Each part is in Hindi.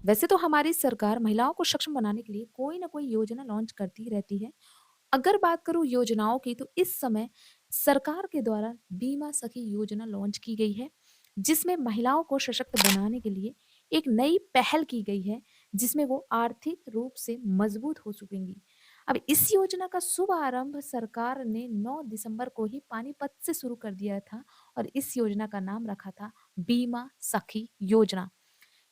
वैसे तो हमारी सरकार महिलाओं को सक्षम बनाने के लिए कोई ना कोई योजना लॉन्च करती ही रहती है। अगर बात करूँ योजनाओं की तो इस समय सरकार के द्वारा बीमा सखी योजना लॉन्च की गई है, जिसमें महिलाओं को सशक्त बनाने के लिए एक नई पहल की गई है, जिसमें वो आर्थिक रूप से मजबूत हो सकेंगी। अब इस योजना का शुभ आरंभ सरकार ने 9 दिसंबर को ही पानीपत से शुरू कर दिया था और इस योजना का नाम रखा था बीमा सखी योजना।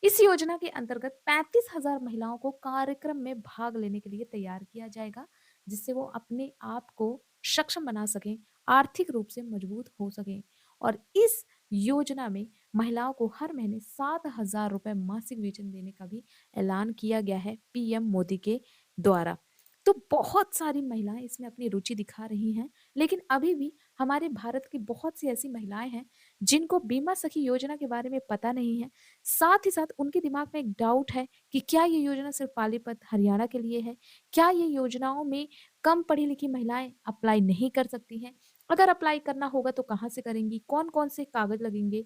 इस योजना के अंतर्गत 35,000 महिलाओं को कार्यक्रम में भाग लेने के लिए तैयार किया जाएगा, जिससे वो अपने आप को सक्षम बना सकें, आर्थिक रूप से मजबूत हो सकें। और इस योजना में महिलाओं को हर महीने 7,000 रुपए मासिक वेतन देने का भी ऐलान किया गया है पीएम मोदी के द्वारा। तो बहुत सारी महिलाएं इसमें अपनी रुचि दिखा रही हैं, लेकिन अभी भी हमारे भारत की बहुत सी ऐसी महिलाएं हैं जिनको बीमा सखी योजना के बारे में पता नहीं है। साथ ही साथ उनके दिमाग में एक डाउट है कि क्या ये योजना सिर्फ पानीपत, हरियाणा के लिए है? क्या ये योजनाओं में कम पढ़ी-लिखी महिलाएँ अप्लाई नहीं कर सकती हैं? अगर अप्लाई करना होगा तो कहाँ से करेंगी? कौन-कौन से कागज़ लगेंगे?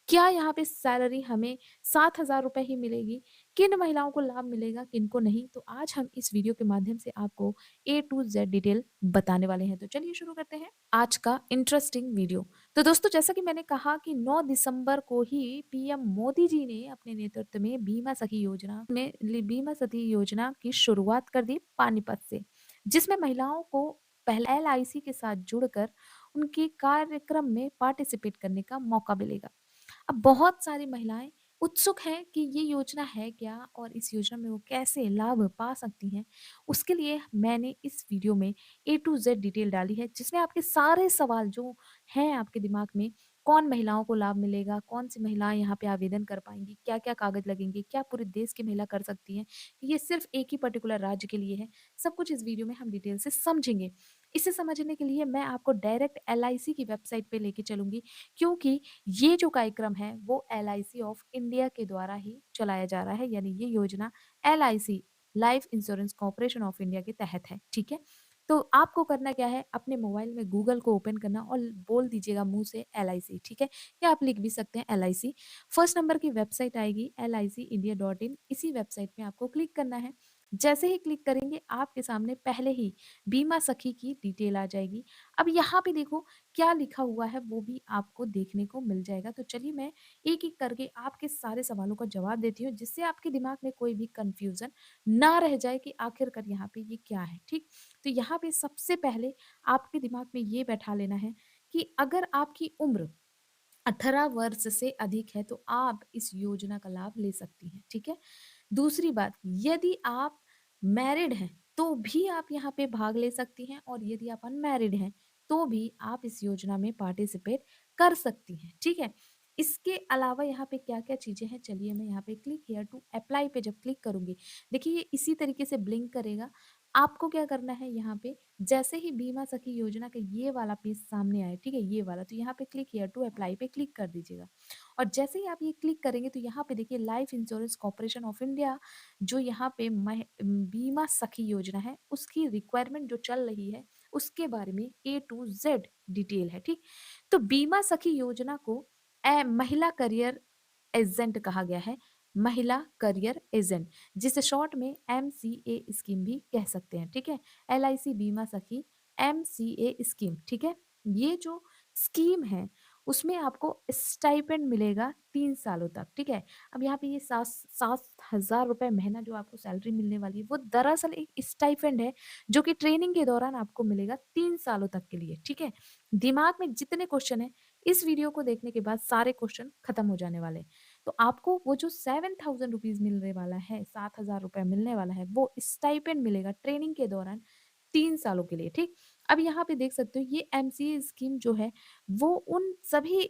क्या यहाँ पे सैलरी हमें 7,000 रुपए ही मिलेगी? किन महिलाओं को लाभ मिलेगा, किनको नहीं? तो आज हम इस वीडियो के माध्यम से आपको ए टू ज़ेड डिटेल बताने वाले हैं। तो चलिए शुरू करते हैं आज का इंटरेस्टिंग वीडियो। तो दोस्तों जैसा कि मैंने कहा कि 9 दिसंबर को ही पीएम मोदी जी ने अपने नेतृत्व में बीमा सखी योजना की शुरुआत कर दी पानीपत से, जिसमें महिलाओं को पहले एलआईसी के साथ जुड़कर उनके कार्यक्रम में पार्टिसिपेट करने का मौका मिलेगा। अब बहुत सारी महिलाएं उत्सुक हैं कि ये योजना है क्या और इस योजना में वो कैसे लाभ पा सकती हैं। उसके लिए मैंने इस वीडियो में ए टू जेड डिटेल डाली है, जिसमें आपके सारे सवाल जो हैं आपके दिमाग में, कौन महिलाओं को लाभ मिलेगा, कौन सी महिलाएं यहाँ पे आवेदन कर पाएंगी, क्या क्या कागज लगेंगे, क्या पूरे देश की महिला कर सकती है, ये सिर्फ एक ही पर्टिकुलर राज्य के लिए है। सब कुछ इस वीडियो में हम डिटेल से समझेंगे। इसे समझने के लिए मैं आपको डायरेक्ट एलआईसी की वेबसाइट पे लेके चलूंगी, क्योंकि ये जो कार्यक्रम है वो एलआईसी ऑफ इंडिया के द्वारा ही चलाया जा रहा है, यानी ये योजना LIC life insurance corporation of India के तहत है। ठीक है, तो आपको करना क्या है, अपने मोबाइल में गूगल को ओपन करना और बोल दीजिएगा मुंह से एलआईसी। ठीक है, या आप लिख भी सकते हैं एलआईसी। फर्स्ट नंबर की वेबसाइट आएगी LICindia.in, इसी वेबसाइट पे आपको क्लिक करना है। जैसे ही क्लिक करेंगे आपके सामने पहले ही बीमा सखी की डिटेल आ जाएगी। अब यहाँ पे देखो क्या लिखा हुआ है वो भी आपको देखने को मिल जाएगा। तो चलिए मैं एक-एक करके आपके सारे सवालों का जवाब देती हूँ, जिससे आपके दिमाग में कोई भी कन्फ्यूज़न ना रह जाए कि आखिरकार यहाँ पे ये क्या है, ठीक? तो यहाँ पे सबसे पहले आपके दिमाग में ये बैठा लेना है कि अगर आपकी उम्र 18 वर्ष से अधिक है तो आप इस योजना का लाभ ले सकती हैं, ठीक है? दूसरी बात, यदि आप मैरिड हैं, तो भी आप यहाँ पे भाग ले सकती हैं और यदि आप अनमैरिड हैं, तो भी आप इस योजना में पार्टिसिपेट कर सकती हैं, ठीक है? इसके अलावा यहाँ पे क्या-क्या चीज़ें हैं, चलिए मैं यहाँ पे क्लिक हियर टू अप्लाई पे जब क्लिक करूँगी, देखिए ये इसी तरीके से ब्लिंक करेगा। आपको क्या करना है यहाँ पे, जैसे ही बीमा सखी योजना का ये वाला पेज सामने आए, ठीक है? ये वाला, तो यहाँ पे क्लिक हियर टू अप्लाई पे क्लिक कर दीजिएगा। और जैसे ही आप ये क्लिक करेंगे तो यहाँ पे देखिए life insurance corporation of India जो यहाँ पे बीमा सखी योजना है, उसकी रिक्वायरमेंट जो चल रही है, उसके बारे में ए टू जेड डिटेल है, ठीक? तो बीमा सखी योजना को महिला करियर एजेंट कहा गया है, महिला करियर एजेंट, जिसे शॉर्ट में एमसीए स्कीम भी कह सकते हैं, ठीक है? एलआईसी बीमा सखी एमसीए स्कीम, ठीक है? ये जो स्कीम है, उसमें आपको स्टाइपेंड मिलेगा 3 सालों तक, ठीक है? अब यहाँ पे ये 7,000 रुपए महीना जो आपको सैलरी मिलने वाली है, वो दरअसल एक स्टाइपेंड है, जो कि ट्रेनिंग के दौरान आपको मिलेगा 3 सालों तक के लिए, ठीक है? दिमाग में जितने क्वेश्चन हैं, इस वीडियो को देखने के बाद सारे क्वेश्चन खत्म हो जाने वाले हैं। तो आपको वो जो 7,000 रुपीज़ मिलने वाला है, 7,000 रुपए मिलने वाला है, वो स्टाइपेंड मिलेगा ट्रेनिंग के दौरान 3 सालों के लिए, ठीक? अब यहाँ पे देख सकते हो ये एमसीए स्कीम जो है, वो उन सभी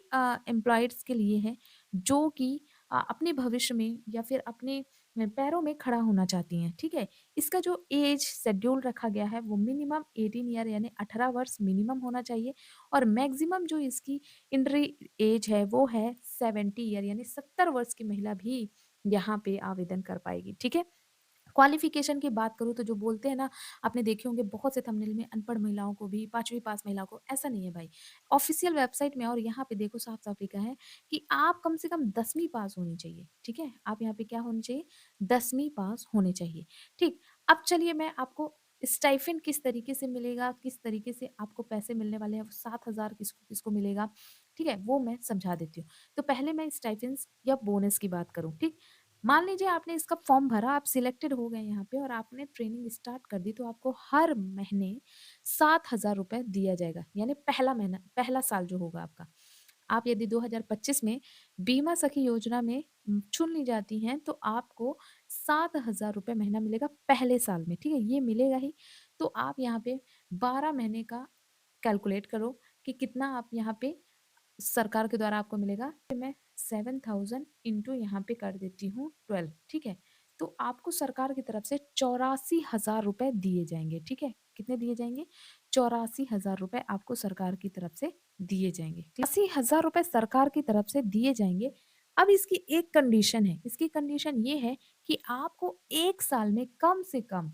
एम्प्लॉइड्स के लिए है, जो कि अपने भविष्य में या फिर अपने पैरों में खड़ा होना चाहती हैं, ठीक है? इसका जो एज शेड्यूल रखा गया है, वो मिनिमम 18 ईयर यानी 18 वर्ष मिनिमम होना चाहिए और मैक्सिमम जो इसकी एंट्री एज है, वो है 70 ईयर यानी 70 वर्ष की महिला भी यहाँ पे आवेदन कर पाएगी, ठीक है? क्वालिफ़िकेशन की बात करूँ तो जो बोलते हैं ना, आपने देखे होंगे बहुत से थंबनेल में अनपढ़ महिलाओं को भी 5वीं पास महिलाओं को, ऐसा नहीं है भाई। ऑफ़िशियल वेबसाइट में और यहाँ पे देखो साफ-साफ लिखा है कि आप कम से कम 10वीं पास होनी चाहिए, ठीक है? आप यहाँ पे क्या होनी चाहिए? 10वीं पास होने चाहिए, ठीक। अब चलिए मैं आपको स्टाइपेंड किस तरीके से मिलेगा, किस तरीके से आपको पैसे मिलने वाले हैं, 7,000 किसको-किसको मिलेगा, ठीक है? वो मैं समझा देती हूँ। तो पहले मैं स्टाइपेंड्स या बोनस की बात करूँ, ठीक? मान लीजिए आपने इसका फॉर्म भरा, आप सिलेक्टेड हो गए यहाँ पे और आपने ट्रेनिंग स्टार्ट कर दी, तो आपको हर महीने 7,000 रुपए दिया जाएगा, यानी पहला महीना पहला साल जो होगा आपका। आप यदि 2025 में बीमा सखी योजना में चुन ली जाती हैं, तो आपको 7,000 रुपए महीना मिलेगा पहले साल में, ठीक है? ये मिलेगा ही। तो आप यहाँ पे 12 महीने का कैलकुलेट करो कि कितना आप यहाँ पे सरकार के द्वारा आपको मिलेगा। फिर मैं 7,000 इंटू यहाँ पे कर देती हूँ 12, ठीक है? तो आपको सरकार की तरफ से 84,000 रुपए दिए जाएँगे, ठीक है? कितने दिए जाएँगे? 84,000 रुपए आपको सरकार की तरफ से दिए जाएँगे। 80,000 रुपए सरकार की तरफ से दिए जाएँगे। अब इसकी एक कंडीशन है, इसकी कंडीशन ये है कि आपको 1 साल में कम से कम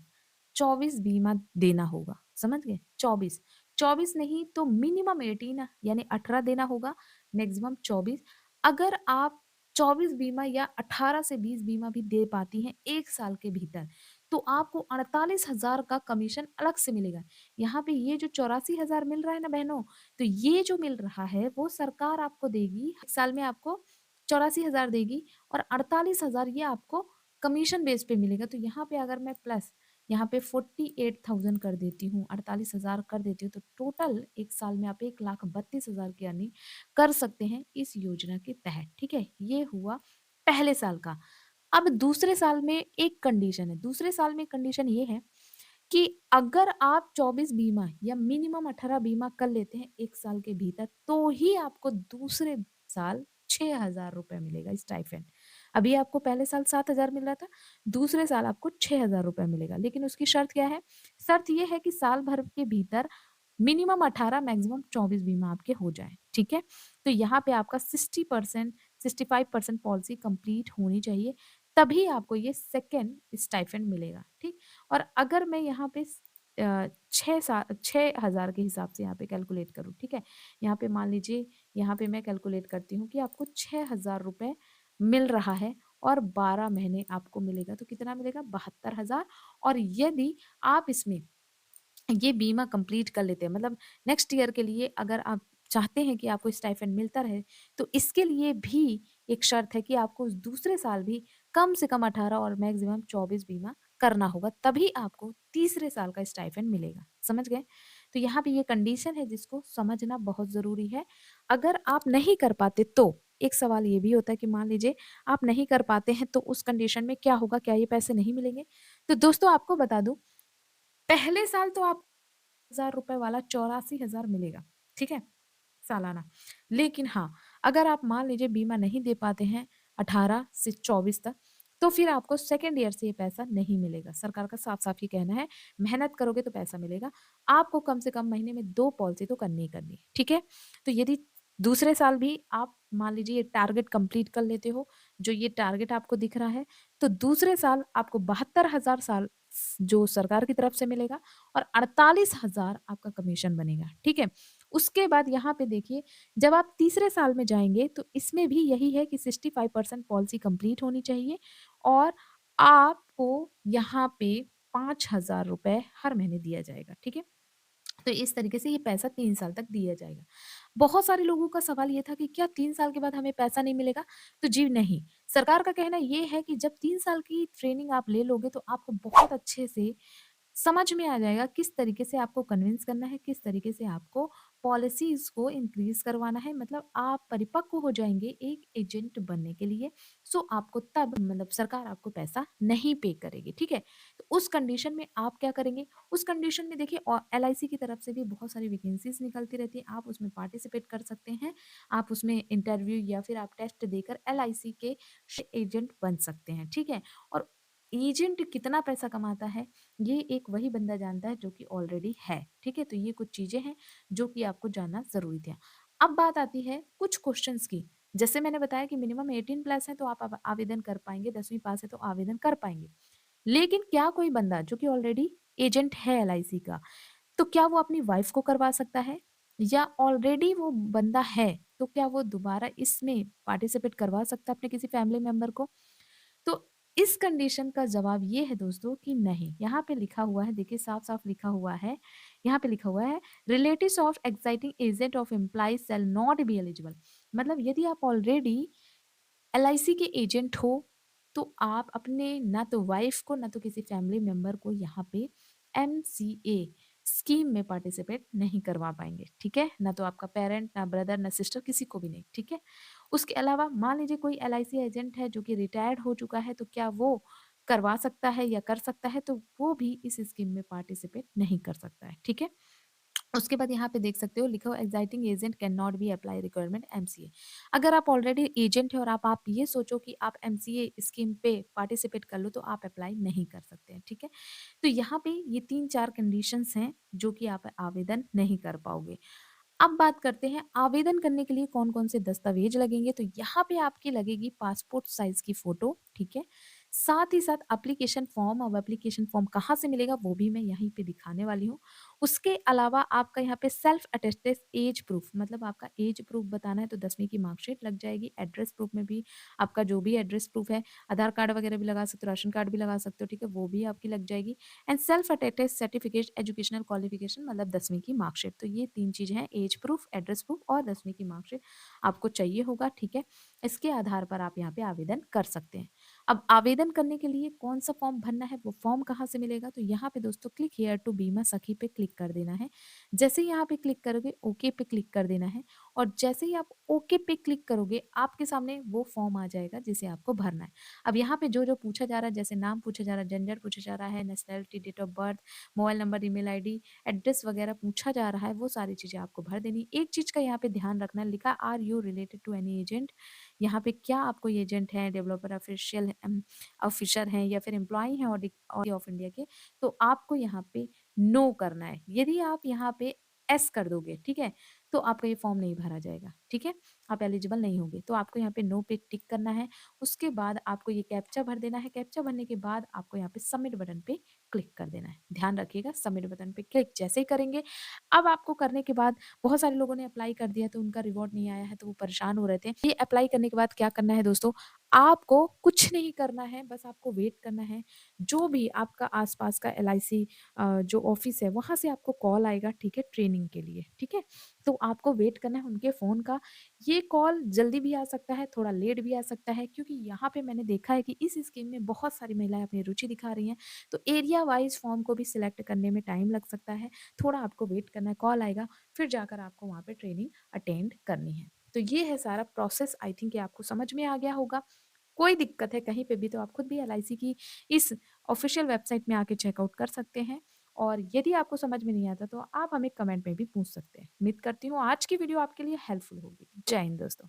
24 बीमा देना होगा, समझ गए? 24, 24 नहीं तो मिनिमम 18 यानी 18 देना होगा, मैक्सिमम 24। अगर आप 24 बीमा या 18 से 20 बीमा भी दे पाती हैं 1 साल के भीतर, तो आपको 48,000 का कमीशन अलग से मिलेगा। यहाँ पे ये जो 84,000 मिल रहा है ना बहनों, तो ये जो मिल रहा है वो सरकार आपको देगी, 1 साल में आपको 84,000 देगी और 48,000 ये आपको कमीशन बेस पे मिलेगा। तो यहाँ पे अगर मैं प्लस यहाँ पे 48,000 कर देती हूँ, 48,000 कर देती हूँ, तो टोटल 1 साल में आप 1,32,000 की अर्निंग कर सकते हैं इस योजना के तहत, ठीक है? ये हुआ पहले साल का। अब दूसरे साल में एक कंडीशन है, दूसरे साल में कंडीशन ये है कि अगर आप 24 बीमा या मिनिमम 18 बीमा कर लेते हैं 1 साल के भीतर, तो ही आपको दूसरे साल 6,000 रुपए मिलेगा स्टाइपेंड। अभी आपको पहले साल 7,000 मिल रहा था, दूसरे साल आपको 6,000 रुपए मिलेगा। लेकिन उसकी शर्त क्या है? शर्त ये है कि साल भर के भीतर मिनिमम 18 मैक्सिमम 24 बीमा आपके हो जाएँ, ठीक है? तो यहाँ पे आपका 60% 65% पॉलिसी कंप्लीट होनी चाहिए, तभी आपको ये सेकंड स्टाइपेंड मिलेगा, ठीक? और अगर मैं यहाँ पे 6,000 के हिसाब से यहाँ पे कैलकुलेट करूँ, ठीक है? यहाँ पे मान लीजिए यहाँ पे मैं कैलकुलेट करती हूँ कि आपको 6,000 रुपए मिल रहा है और 12 महीने आपको मिलेगा, तो कितना मिलेगा? 72,000 और यदि आप इसमें ये बीमा कंप्लीट कर लेते हैं मतलब नेक्स्ट ईयर के लिए अगर आप चाहते हैं कि आपको स्टाइपेंड मिलता रहे, तो इसके लिए भी एक शर्त है कि आपको उस दूसरे साल भी कम से कम 18 और मैक्सिमम 24 बीमा करना होगा, तभी आपको तीसरे साल का स्टाइपेंड मिलेगा। समझ गए? तो यहाँ पे ये कंडीशन है जिसको समझना बहुत ज़रूरी है। अगर आप नहीं कर पाते तो, एक सवाल ये भी होता है कि मान लीजिए आप नहीं कर पाते हैं तो उस कंडीशन में क्या होगा? क्या ये पैसे नहीं मिलेंगे? तो दोस्तों आपको बता दूँ, पहले साल तो आप ₹1000 वाला 84,000 मिलेगा, ठीक है? सालाना। लेकिन हाँ, अगर आप मान लीजिए बीमा नहीं दे पाते हैं 18 से 24 तक, तो फिर आपको सेकंड ईयर से ये पैसा नहीं मिलेगा। सरकार का साफ-साफ ये कहना है, मेहनत करोगे तो पैसा मिलेगा। आपको कम से कम महीने में 2 पॉलिसी तो करनी ही करनी है, ठीक है? तो यदि दूसरे साल भी आप मान लीजिए ये टारगेट कंप्लीट कर लेते हो, जो ये टारगेट आपको दिख रहा है, तो दूसरे साल आपको 72,000 जो सरकार की तरफ से मिलेगा और 48,000 आपका कमीशन बनेगा, ठीक है? उसके बाद यहाँ पे देखिए, जब आप तीसरे साल में जाएँगे तो इसमें भी यही है कि 65% पॉलिसी कंप्लीट होनी चाहिए और आपको यहाँ पे 5,000 रुपए हर महीने दिया जाएगा, ठीक है? तो इस तरीके से ये पैसा 3 साल तक दिया जाएगा। बहुत सारे लोगों का सवाल ये था कि क्या 3 साल के बाद हमें पैसा नहीं मिलेगा? तो जी नहीं, सरकार का कहना ये है कि जब 3 साल की ट्रेनिंग आप ले लोगे तो आपको बहुत अच्छे से समझ में आ जाएगा किस तरीके से आपको कन्विंस करना है, किस तरीके से आपको पॉलिसीज़ को इंक्रीज़ करवाना है। मतलब आप परिपक्व हो जाएँगे एक एजेंट बनने के लिए। सो आपको तब मतलब सरकार आपको पैसा नहीं पे करेगी, ठीक है? तो उस कंडीशन में आप क्या करेंगे? उस कंडीशन में देखिए एलआईसी की तरफ से भी बहुत सारी वैकेंसीज़ निकलती रहती हैं। आप उसमें पार्टिसिपेट कर सकते हैं। आप उसमें इंटरव्यू या फिर आप टेस्ट देकर एलआईसी के एजेंट बन सकते हैं, ठीक है? और एजेंट कितना पैसा कमाता है, ये एक वही बंदा जानता है जो कि ऑलरेडी है, ठीक है? तो ये कुछ चीज़ें हैं जो कि आपको जानना ज़रूरी था। अब बात आती है कुछ क्वेश्चन्स की। जैसे मैंने बताया कि मिनिमम 18 प्लस है तो आप आवेदन कर पाएँगे, 10वीं पास है तो आवेदन कर पाएँगे। लेकिन क्या कोई बंदा जो कि ऑलरेडी एजेंट है एलआईसी का, तो क्या वो अपनी वाइफ़ को करवा सकता है? या ऑलरेडी वो बंदा है, तो क्या वो दोबारा इसमें पार्टिसिपेट करवा सकता है अपने किसी फैमिली मेंबर को? तो इस कंडीशन का जवाब ये है दोस्तों कि नहीं। यहाँ पे लिखा हुआ है, देखिए साफ-साफ लिखा हुआ है, यहाँ पे लिखा हुआ है relatives of exciting agent of employees shall not be eligible. मतलब यदि आप ऑलरेडी एलआईसी के एजेंट हो, तो आप अपने ना तो वाइफ को, ना तो किसी फैमिली मेंबर को यहाँ पे एमसीए स्कीम में पार्टिसिपेट नहीं करवा पाएँगे, ठीक है? ना तो आपका पेरेंट, ना ब्रदर, ना सिस्टर, किसी को भी नहीं, ठीक है? उसके अलावा मान लीजिए कोई एलआईसी एजेंट है जो कि रिटायर्ड हो चुका है, तो क्या वो करवा सकता है या कर सकता है? तो वो भी इस स्कीम में पार्टिसिपेट नहीं कर सकता है, ठीक है? उसके बाद यहाँ पे देख सकते हो लिखा हुआ exciting agent can not be apply requirement MCA. अगर आप ऑलरेडी एजेंट है और आप ये सोचो कि आप एमसीए स्कीम पे पार्टिसिपेट कर लो तो आप अप्लाई नहीं कर सकते हैं, ठीक है? तो यहाँ पे ये 3-4 कंडीशंस हैं जो कि आप आवेदन नहीं कर पाओगे। अब बात करते हैं आवेदन करने के लिए कौन-कौन से दस्तावेज लगेंगे, तो यहाँ पे आपकी लगेगी पासपोर्ट साइज़ की फ़ोटो, ठीक है? साथ ही साथ एप्लीकेशन फ़ॉर्म, अब एप्लीकेशन फ़ॉर्म कहाँ से मिलेगा वो भी मैं यहीं पे दिखाने वाली हूँ। उसके अलावा आपका यहाँ पे सेल्फ अटेस्टेड एज प्रूफ, मतलब आपका एज प्रूफ बताना है तो 10वीं की मार्कशीट लग जाएगी। एड्रेस प्रूफ में भी आपका जो भी एड्रेस प्रूफ है, आधार कार्ड वगैरह भी लगा सकते हो, राशन कार्ड भी लगा सकते हो, ठीक है? वो भी आपकी लग जाएगी। And self attested certificate educational qualification मतलब 10वीं की मार्कशीट। तो ये 3 चीज़ें हैं, एज प्रूफ, एड्रेस प्रूफ और 10वीं की मार्कशीट आपको चाहिए होगा, ठीक है? इसके आधार पर आप यहाँ पे आवेदन कर सकते हैं। अब आवेदन करने के लिए कौन-सा फॉर्म भरना है, वो फॉर्म कहाँ से मिलेगा? तो यहाँ पे दोस्तों क्लिक हियर टू बीमा सखी पे क्लिक कर देना है। जैसे ही यहाँ पे क्लिक करोगे, ओके पे क्लिक कर देना है और जैसे ही आप ओके पे क्लिक करोगे, आपके सामने वो फॉर्म आ जाएगा जिसे आपको भरना है। अब यहाँ पे जो-जो पूछा जा रहा है, जैसे नाम पूछा जा रहा है, जेंडर पूछा जा रहा है, nationality, date of birth, mobile number, email ID, address वगैरह पूछा जा रहा है, वो सारी चीज़ें आपको भर देनी है। एक चीज़ का यहाँ पे ध्यान रखना है, लिखा are you related to any agent? यहाँ पे क्या आप कोई एजेंट हैं, डेवलपर, ऑफिसर हैं या फिर एम्प्लॉयी हैं ऑडिट ऑफ इंडिया के, तो आपको यहाँ पे नो करना है। यदि आप यहाँ पे येस कर दोगे, ठीक है? तो आपका ये फॉर्म नहीं भरा जाएगा, ठीक है? आप एलिजिबल नहीं होगे। तो आपको यहाँ पे नो पे टिक करना है। उसके बाद आपको ये कैप्चा भर देना है। कैप्चा भरने के बाद आपको यहाँ पे सबमिट बटन पे क्लिक कर देना है। ध्यान रखिएगा सबमिट बटन पे क्लिक जैसे ही करेंगे, अब आपको करने के बाद बहुत सारे लोगों ने अप्लाई कर दिया तो उनका रिवॉर्ड नहीं आया है तो वो परेशान हो रहे थे। ये अप्लाई करने के बाद क्या करना है दोस्तों, आपको कुछ नहीं करना है, बस आपको वेट करना है। जो भी आपका आस-पास का एलआईसी जो ऑफ़िस है वहाँ से आपको कॉल आएगा, ठीक है? ट्रेनिंग के लिए, ठीक है? तो आपको वेट करना है उनके फ़ोन का। ये कॉल जल्दी भी आ सकता है, थोड़ा लेट भी आ सकता है क्योंकि यहाँ पे मैंने देखा है कि इस स्कीम में बहुत सारी महिलाएँ अपनी रुचि दिखा रही हैं, तो एरिया वाइज़ फ़ॉर्म को भी सिलेक्ट करने में टाइम लग सकता है। थोड़ा आपको वेट करना है, कॉल आएगा, फिर जाकर आपको वहाँ पे ट्रेनिंग अटेंड करनी है। तो ये है सारा प्रोसेस, आई थिंक ये आपको समझ में आ गया होगा। कोई दिक्कत है कहीं पे भी तो आप खुद भी एलआईसी की इस ऑफ़िशियल वेबसाइट में आके चेकआउट कर सकते हैं और यदि आपको समझ में नहीं आता तो आप हमें कमेंट में भी पूछ सकते हैं। उम्मीद करती हूँ आज की वीडियो आपके लिए हेल्पफुल होगी। जय हिंद दोस्तों।